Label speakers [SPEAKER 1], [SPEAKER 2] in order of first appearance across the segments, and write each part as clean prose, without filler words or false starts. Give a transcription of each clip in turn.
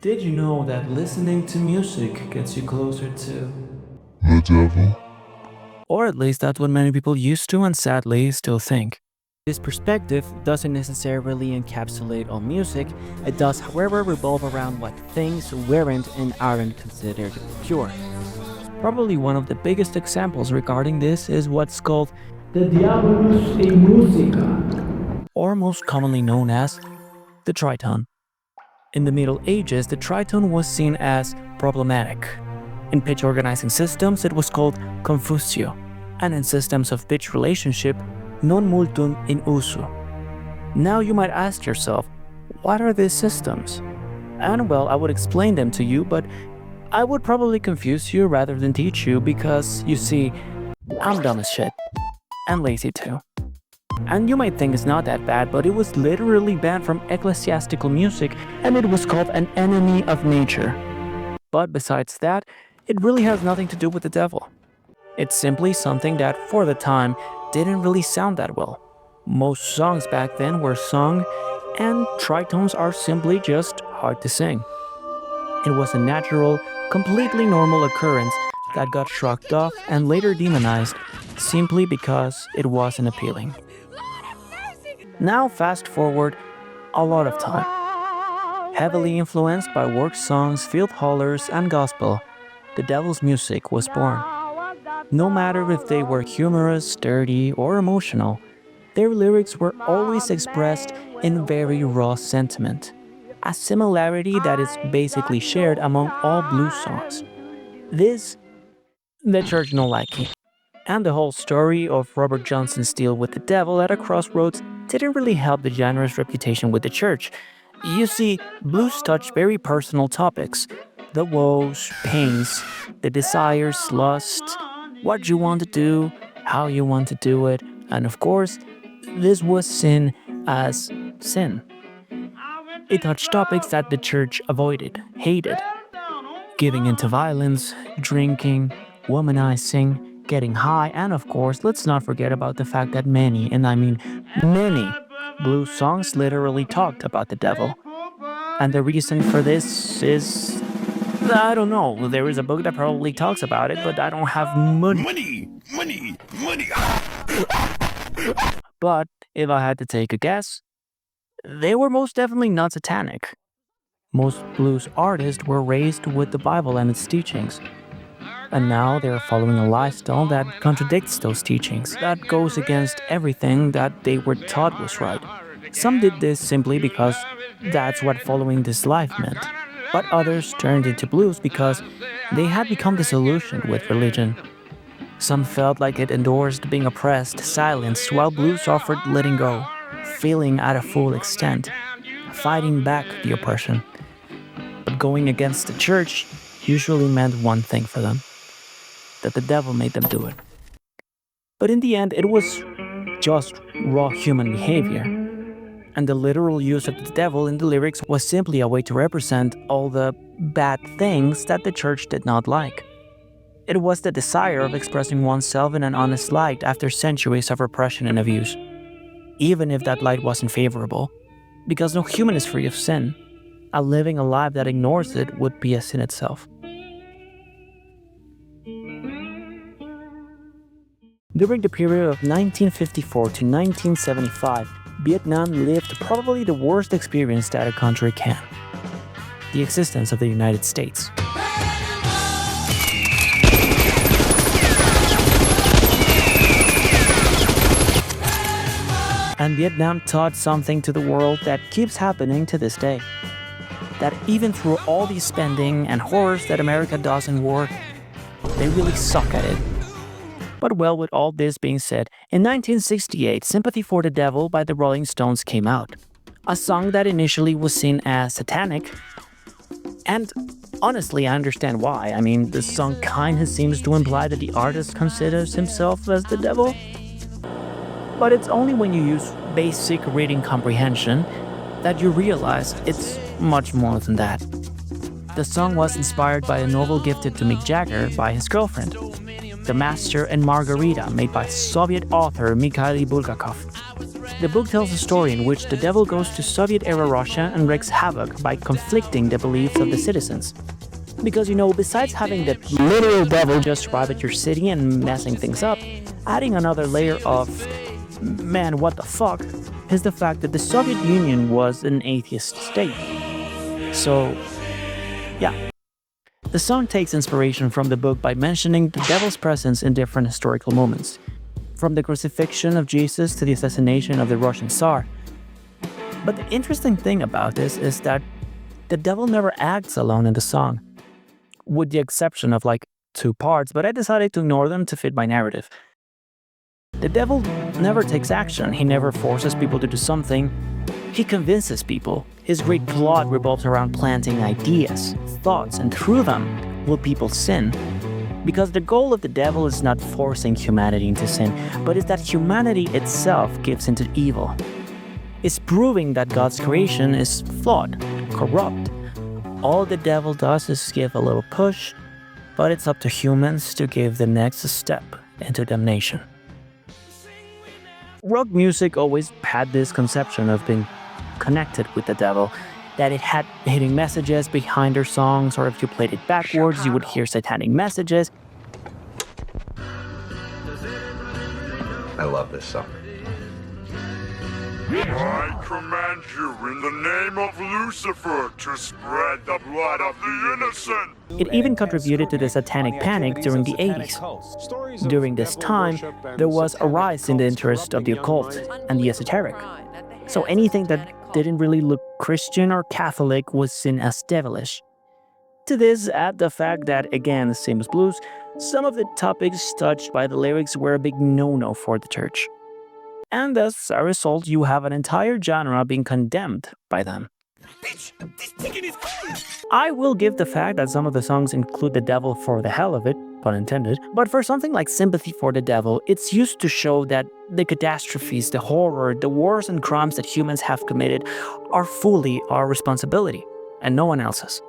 [SPEAKER 1] Did you know that listening to music gets you closer to?
[SPEAKER 2] The devil?
[SPEAKER 1] Or at least that's what many people used to and sadly still think. This perspective doesn't necessarily encapsulate all music, it does, however, revolve around what things weren't and aren't considered pure. Probably one of the biggest examples regarding this is what's called the Diabolus in Musica, or most commonly known as the tritone. In the Middle Ages, the tritone was seen as problematic. In pitch organizing systems, it was called confusio, and in systems of pitch relationship, non multum in uso. Now you might ask yourself, what are these systems? And well, I would explain them to you, but I would probably confuse you rather than teach you because, you see, I'm dumb as shit. And lazy too. And you might think it's not that bad, but it was literally banned from ecclesiastical music and it was called an enemy of nature. But besides that, it really has nothing to do with the devil. It's simply something that, for the time, didn't really sound that well. Most songs back then were sung, and tritones are simply just hard to sing. It was a natural, completely normal occurrence that got shrugged off and later demonized simply because it wasn't appealing. Now fast forward a lot of time. Heavily influenced by work songs, field hollers, and gospel, the devil's music was born. No matter if they were humorous, dirty, or emotional, their lyrics were always expressed in very raw sentiment, a similarity that is basically shared among all blues songs. This, the church no like it. And the whole story of Robert Johnson's deal with the devil at a crossroads didn't really help the genre's reputation with the church. You see, blues touch very personal topics: the woes, pains, the desires, lust, what you want to do, how you want to do it, and of course, this was sin as sin. It touched topics that the church avoided, hated: giving into violence, drinking, womanizing, getting high, and of course, let's not forget about the fact that many, and I mean many, blues songs literally talked about the devil. And the reason for this is, I don't know. There is a book that probably talks about it, but I don't have money.
[SPEAKER 2] Money!
[SPEAKER 1] But if I had to take a guess, they were most definitely not satanic. Most blues artists were raised with the Bible and its teachings. And now they are following a lifestyle that contradicts those teachings, that goes against everything that they were taught was right. Some did this simply because that's what following this life meant. But others turned into blues because they had become disillusioned with religion. Some felt like it endorsed being oppressed, silenced, while blues offered letting go, feeling at a full extent, fighting back the oppression. But going against the church usually meant one thing for them: that the devil made them do it. But in the end, it was just raw human behavior. And the literal use of the devil in the lyrics was simply a way to represent all the bad things that the church did not like. It was the desire of expressing oneself in an honest light after centuries of repression and abuse, even if that light wasn't favorable, because no human is free of sin. A living a life that ignores it would be a sin itself. During the period of 1954 to 1975, Vietnam lived probably the worst experience that a country can: the existence of the United States. And Vietnam taught something to the world that keeps happening to this day: that even through all the spending and horrors that America does in war, they really suck at it. But well, with all this being said, in 1968, Sympathy for the Devil by the Rolling Stones came out. A song that initially was seen as satanic. And honestly, I understand why. I mean, the song kinda seems to imply that the artist considers himself as the devil. But it's only when you use basic reading comprehension that you realize it's much more than that. The song was inspired by a novel gifted to Mick Jagger by his girlfriend, The Master and Margarita, made by Soviet author Mikhail Bulgakov. The book tells a story in which the devil goes to Soviet-era Russia and wreaks havoc by conflicting the beliefs of the citizens. Because, besides having the literal devil just arrive at your city and messing things up, adding another layer of, man, what the fuck, is the fact that the Soviet Union was an atheist state. So, yeah. The song takes inspiration from the book by mentioning the devil's presence in different historical moments, from the crucifixion of Jesus to the assassination of the Russian Tsar. But the interesting thing about this is that the devil never acts alone in the song, with the exception of like 2 parts, but I decided to ignore them to fit my narrative. The devil never takes action, he never forces people to do something, he convinces people. His great plot revolves around planting ideas, thoughts, and through them will people sin. Because the goal of the devil is not forcing humanity into sin, but is that humanity itself gives into evil. It's proving that God's creation is flawed, corrupt. All the devil does is give a little push, but it's up to humans to give the next step into damnation. Rock music always had this conception of being connected with the devil, that it had hidden messages behind their songs, or if you played it backwards, you would hear satanic messages.
[SPEAKER 3] I love this song.
[SPEAKER 2] I command you in the name of Lucifer to spread the blood of the innocent.
[SPEAKER 1] It even contributed to the satanic panic during the 80s. During this time, there was a rise in the interest of the occult and the esoteric. So anything that didn't really look Christian or Catholic was seen as devilish. To this, add the fact that, again, same as blues, some of the topics touched by the lyrics were a big no-no for the church. And as a result, you have an entire genre being condemned by them. Bitch, this chicken is cold! I will give the fact that some of the songs include the devil for the hell of it, pun intended, but for something like Sympathy for the Devil, it's used to show that the catastrophes, the horror, the wars and crimes that humans have committed are fully our responsibility, and no one else's.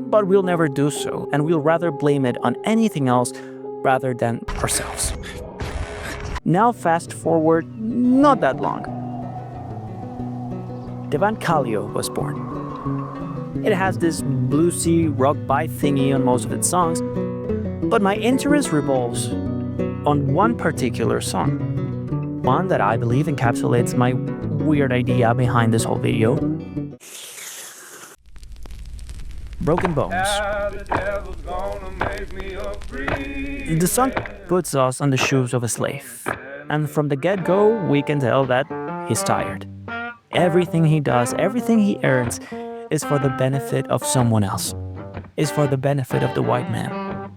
[SPEAKER 1] But we'll never do so, and we'll rather blame it on anything else rather than ourselves. Now fast forward not that long. The band Kallio was born. It has this bluesy rock bite thingy on most of its songs, but my interest revolves on one particular song. One that I believe encapsulates my weird idea behind this whole video. Broken Bones. The song puts us on the shoes of a slave, and from the get-go we can tell that he's tired. Everything he does, everything he earns, is for the benefit of someone else, is for the benefit of the white man.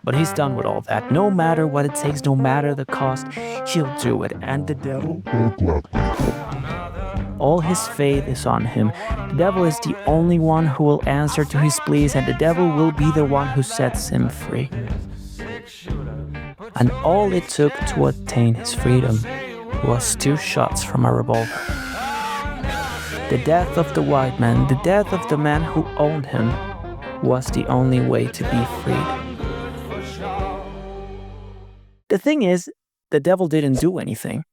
[SPEAKER 1] But he's done with all that. No matter what it takes, no matter the cost, he'll do it. And the devil, all his faith is on him. The devil is the only one who will answer to his pleas, and the devil will be the one who sets him free. And all it took to attain his freedom was 2 shots from a revolver. The death of the white man, the death of the man who owned him, was the only way to be freed. The thing is, the devil didn't do anything.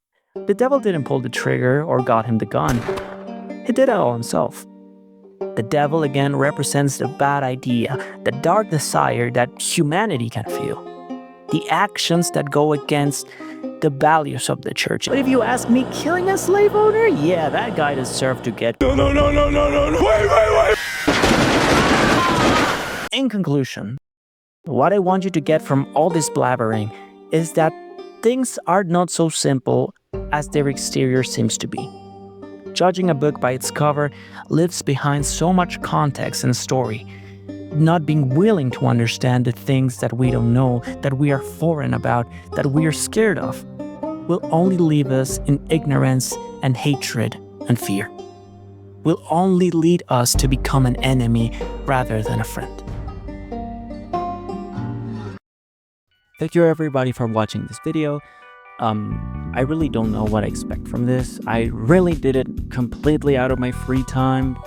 [SPEAKER 1] The devil didn't pull the trigger or got him the gun. He did it all himself. The devil again represents the bad idea, the dark desire that humanity can feel. The actions that go against the values of the church. But if you ask me, killing a slave owner? Yeah, that guy deserved to get... No, wait! In conclusion, what I want you to get from all this blabbering is that things are not so simple as their exterior seems to be. Judging a book by its cover lives behind so much context and story. Not being willing to understand the things that we don't know, that we are foreign about, that we are scared of, will only leave us in ignorance and hatred and fear. Will only lead us to become an enemy rather than a friend. Thank you everybody for watching this video. I really don't know what I expect from this. I really did it completely out of my free time.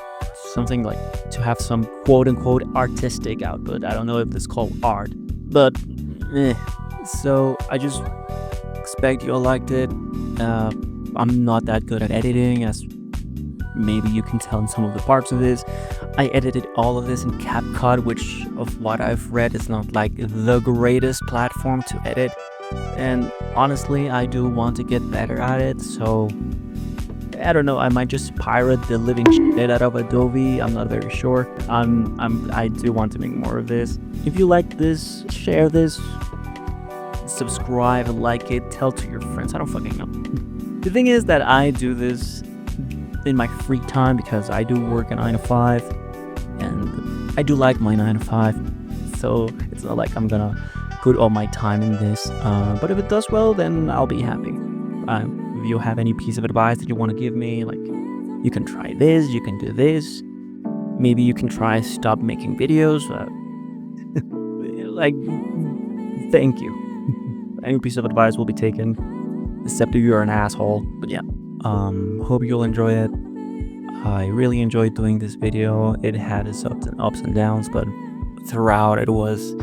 [SPEAKER 1] Something like to have some quote-unquote artistic output. I don't know if this is called art, but So I just expect you all liked it. I'm not that good at editing, as maybe you can tell in some of the parts of this. I edited all of this in CapCut, which of what I've read is not like the greatest platform to edit. And honestly, I do want to get better at it, so I don't know, I might just pirate the living shit out of Adobe. I'm not very sure. I do want to make more of this. If you like this, share this, subscribe, like it, tell to your friends. I don't fucking know. The thing is that I do this in my free time because I do work a 9 to 5, and I do like my 9 to 5. So it's not like I'm gonna put all my time in this. But if it does well, then I'll be happy. If you have any piece of advice that you want to give me, like, you can try this, you can do this, maybe you can try stop making videos, like, thank you. Any piece of advice will be taken, except if you're an asshole. But yeah, hope you'll enjoy it. I really enjoyed doing this video. It had its ups and downs, but throughout it was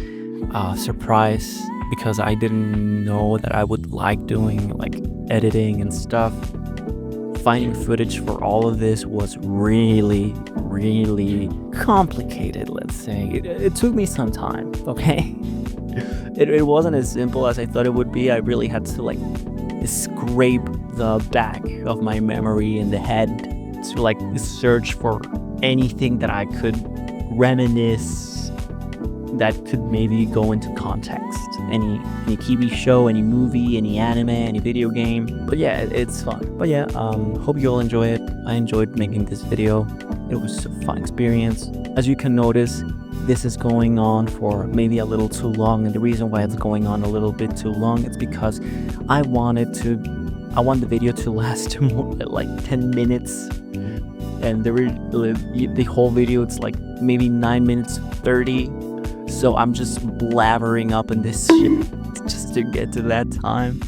[SPEAKER 1] a surprise, because I didn't know that I would like doing like editing and stuff. Finding footage for all of this was really complicated, let's say. It took me some time, okay? It wasn't as simple as I thought it would be. I really had to like scrape the back of my memory in the head to like search for anything that I could reminisce that could maybe go into context. Any TV show, any movie, any anime, any video game. But yeah, it's fun. But yeah, hope you all enjoy it. I enjoyed making this video. It was a fun experience. As you can notice, this is going on for maybe a little too long, and the reason why it's going on a little bit too long is because I want the video to last more like 10 minutes, and the whole video, it's like maybe 9 minutes 30. So I'm just blabbering up in this shit just to get to that time.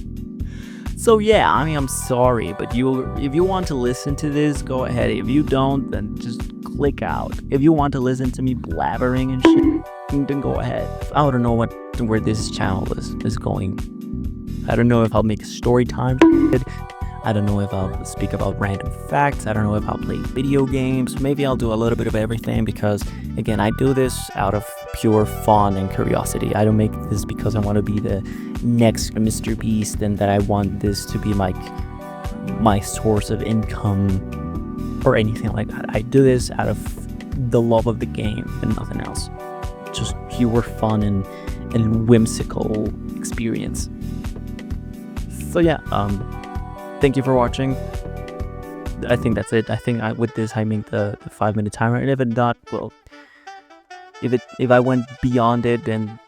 [SPEAKER 1] So yeah, I mean, I'm sorry, but if you want to listen to this, go ahead. If you don't, then just click out. If you want to listen to me blabbering and shit, then go ahead. I don't know where this channel is going. I don't know if I'll make story time shit. I don't know if I'll speak about random facts. I don't know if I'll play video games. Maybe I'll do a little bit of everything, because again, I do this out of pure fun and curiosity. I don't make this because I want to be the next Mr. Beast and that I want this to be like my source of income or anything like that. I do this out of the love of the game and nothing else. Just pure fun and whimsical experience. So yeah, thank you for watching. I think that's it. I think with this I make the 5-minute timer, and if it not, well, if I went beyond it, then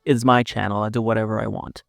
[SPEAKER 1] it's my channel. I do whatever I want.